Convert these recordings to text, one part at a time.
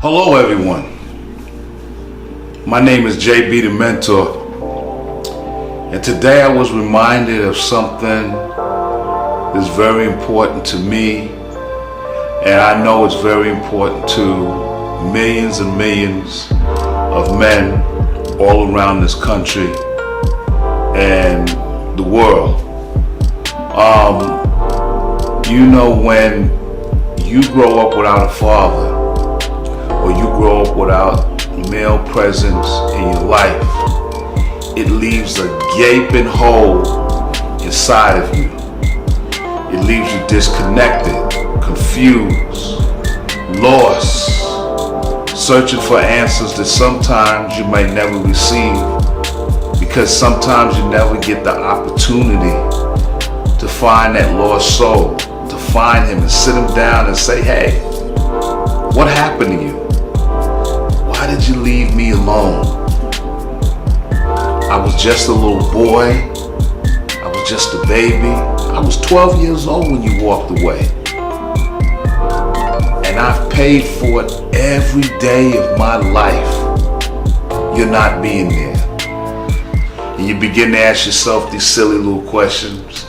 Hello everyone, my name is JB the Mentor, and today I was reminded of something that's very important to me, and I know it's very important to millions and millions of men all around this country and the world. When you grow up without a father, or you grow up without male presence in your life, it leaves a gaping hole inside of you. It leaves you disconnected, confused, lost, searching for answers that sometimes you may never receive, because sometimes you never get the opportunity to find that lost soul, to find him and sit him down and say, hey, what happened to you? Why did you leave me alone? I was just a little boy. I was just a baby. I was 12 years old when you walked away. And I've paid for it every day of my life. You're not being there. And you begin to ask yourself these silly little questions.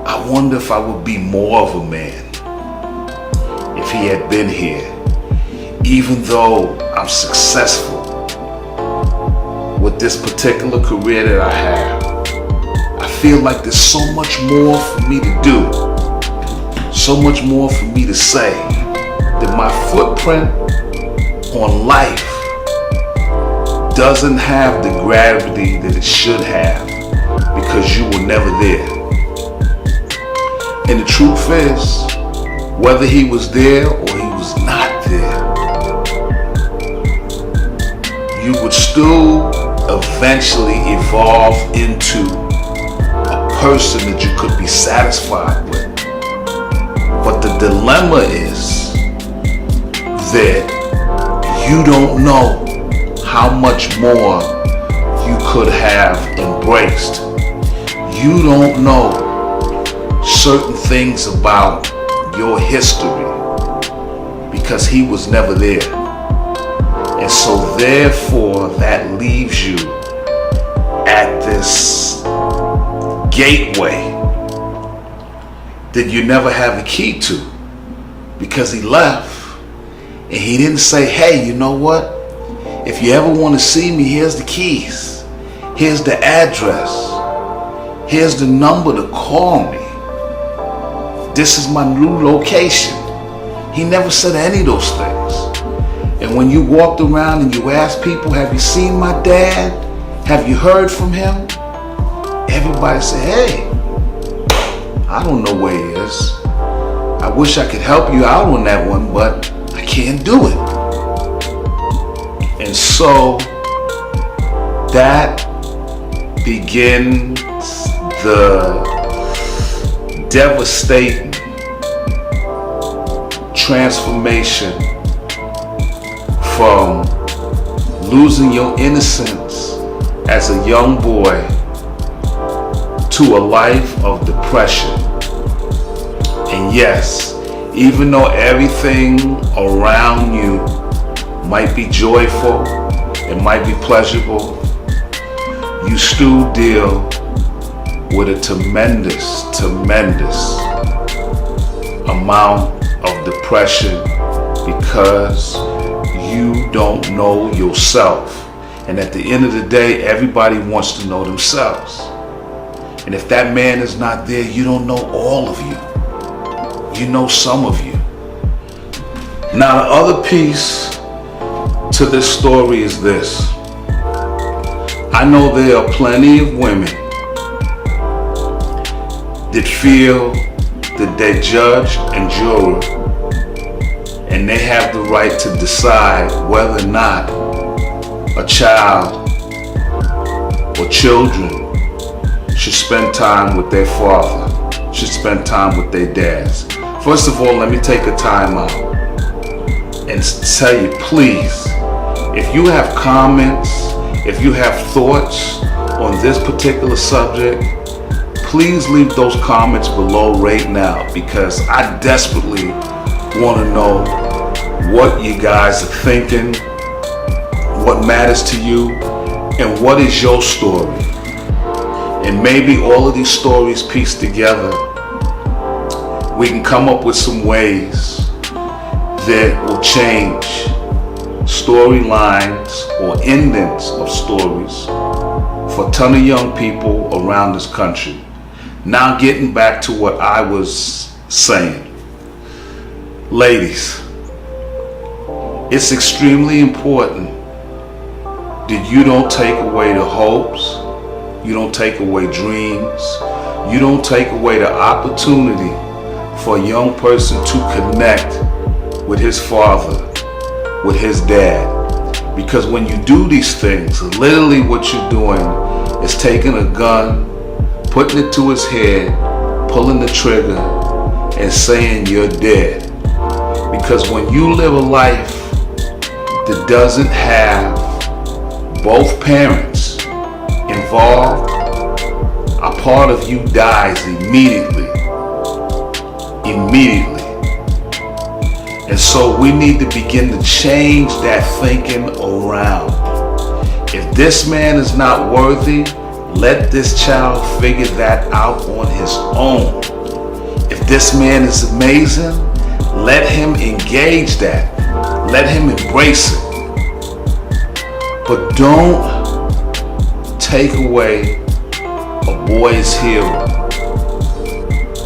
I wonder if I would be more of a man if he had been here. Even though I'm successful with this particular career that I have, I feel like there's so much more for me to do, so much more for me to say, that my footprint on life doesn't have the gravity that it should have, because you were never there. And the truth is, whether he was there or he was not there, you would still eventually evolve into a person that you could be satisfied with. But the dilemma is that you don't know how much more you could have embraced. You don't know certain things about your history because he was never there. And so therefore that leaves you at this gateway that you never have a key to, because he left and he didn't say, hey, you know what? If you ever want to see me, here's the keys. Here's the address. Here's the number to call me. This is my new location. He never said any of those things. And when you walked around and you asked people, have you seen my dad? Have you heard from him? Everybody said, hey, I don't know where he is. I wish I could help you out on that one, but I can't do it. And so that begins the devastating transformation from losing your innocence as a young boy to a life of depression. And yes, even though everything around you might be joyful, it might be pleasurable, you still deal with a tremendous amount of depression because you don't know yourself. And at the end of the day, everybody wants to know themselves. And if that man is not there, you don't know all of you. You know some of you. Now the other piece to this story is this. I know there are plenty of women that feel that they're judge and juror, and they have the right to decide whether or not a child or children should spend time with their father, should spend time with their dads. First of all, let me take a time out and tell you, please, if you have comments, if you have thoughts on this particular subject, please leave those comments below right now, because I desperately want to know what you guys are thinking, what matters to you, and what is your story. And maybe all of these stories pieced together, we can come up with some ways that will change storylines or endings of stories for a ton of young people around this country. Now getting back to what I was saying. Ladies, it's extremely important that you don't take away the hopes, you don't take away dreams, you don't take away the opportunity for a young person to connect with his father, with his dad. Because when you do these things, literally what you're doing is taking a gun, putting it to his head, pulling the trigger, and saying you're dead. Because when you live a life that doesn't have both parents involved, a part of you dies immediately. And so we need to begin to change that thinking around. If this man is not worthy, let this child figure that out on his own. If this man is amazing, let him engage that. Let him embrace it. But don't take away a boy's hero,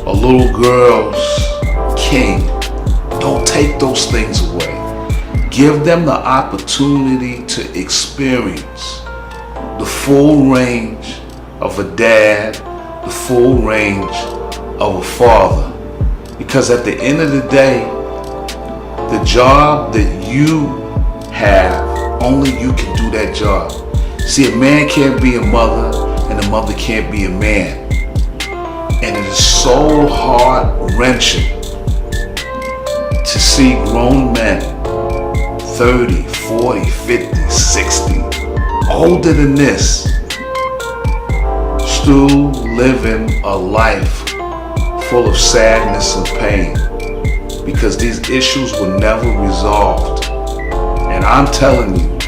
a little girl's king. Don't take those things away. Give them the opportunity to experience the full range of a dad, the full range of a father. Because at the end of the day, the job that you have, only you can do that job. See, a man can't be a mother and a mother can't be a man. And it is so heart-wrenching to see grown men, 30, 40, 50, 60, older than this, still living a life full of sadness and pain because these issues were never resolved. And I'm telling you,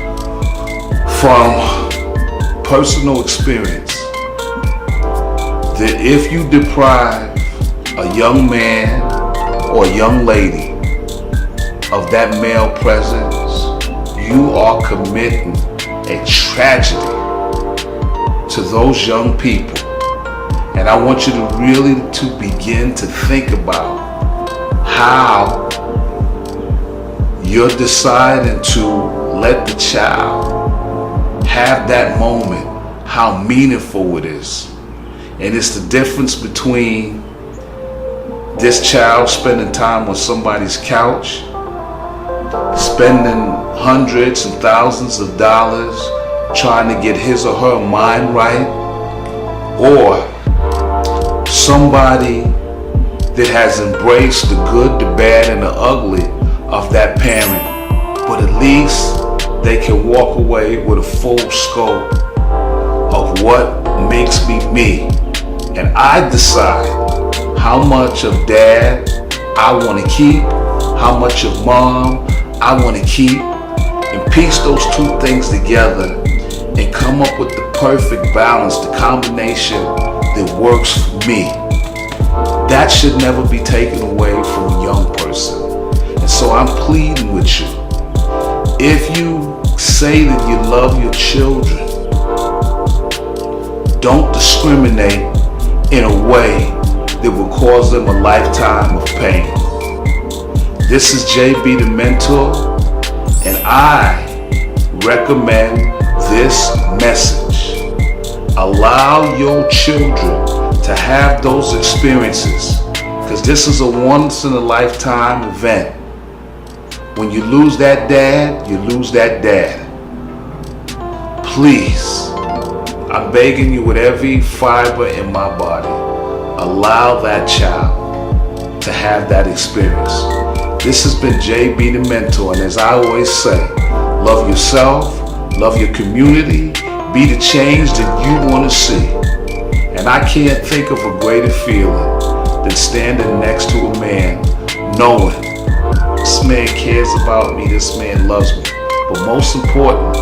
from personal experience, that if you deprive a young man or a young lady of that male presence, you are committing a tragedy to those young people. And I want you to really to begin to think about how you're deciding to let the child have that moment, how meaningful it is. And it's the difference between this child spending time on somebody's couch, spending hundreds and thousands of dollars trying to get his or her mind right, or somebody that has embraced the good, the bad, and the ugly of that parent, but at least they can walk away with a full scope of what makes me me. And I decide how much of dad I want to keep, how much of mom I want to keep, and piece those two things together and come up with the perfect balance, the combination that works for me. That should never be taken away from a young person. And so I'm pleading with you. If you say that you love your children, don't discriminate in a way that will cause them a lifetime of pain. This is JB the Mentor, and I recommend this message. Allow your children to have those experiences, because this is a once in a lifetime event. When you lose that dad, you lose that dad. Please, I'm begging you with every fiber in my body, allow that child to have that experience. This has been JB the Mentor, and as I always say, love yourself, love your community, be the change that you want to see. And I can't think of a greater feeling than standing next to a man knowing this man cares about me, this man loves me. But most important,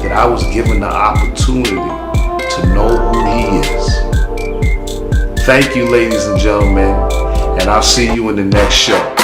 that I was given the opportunity to know who he is. Thank you, ladies and gentlemen, and I'll see you in the next show.